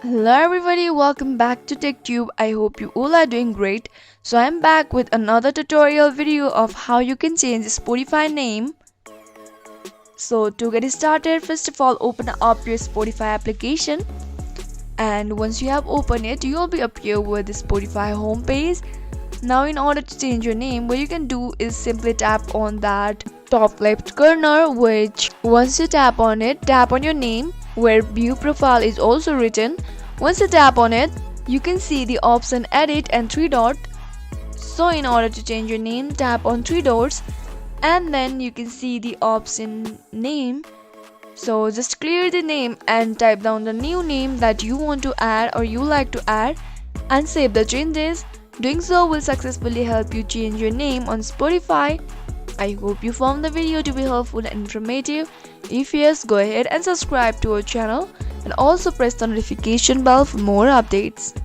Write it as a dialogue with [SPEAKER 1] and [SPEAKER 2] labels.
[SPEAKER 1] Hello everybody, welcome back to TechTube. I hope you all are doing great. So I'm back with another tutorial video of how you can change the Spotify name. So to get started, first of all open up your Spotify application, and once you have opened it, you will be appear with the Spotify homepage. Now in order to change your name, what you can do is simply tap on that top left corner, which once you tap on it, tap on your name where view profile is also written. Once you tap on it, you can see the option edit and three dots. So in order to change your name, tap on three dots and then you can see the option name. So just clear the name and type down the new name that you want to add or you like to add and save the changes. Doing so will successfully help you change your name on Spotify. I hope you found the video to be helpful and informative. If yes, go ahead and subscribe to our channel and also press the notification bell for more updates.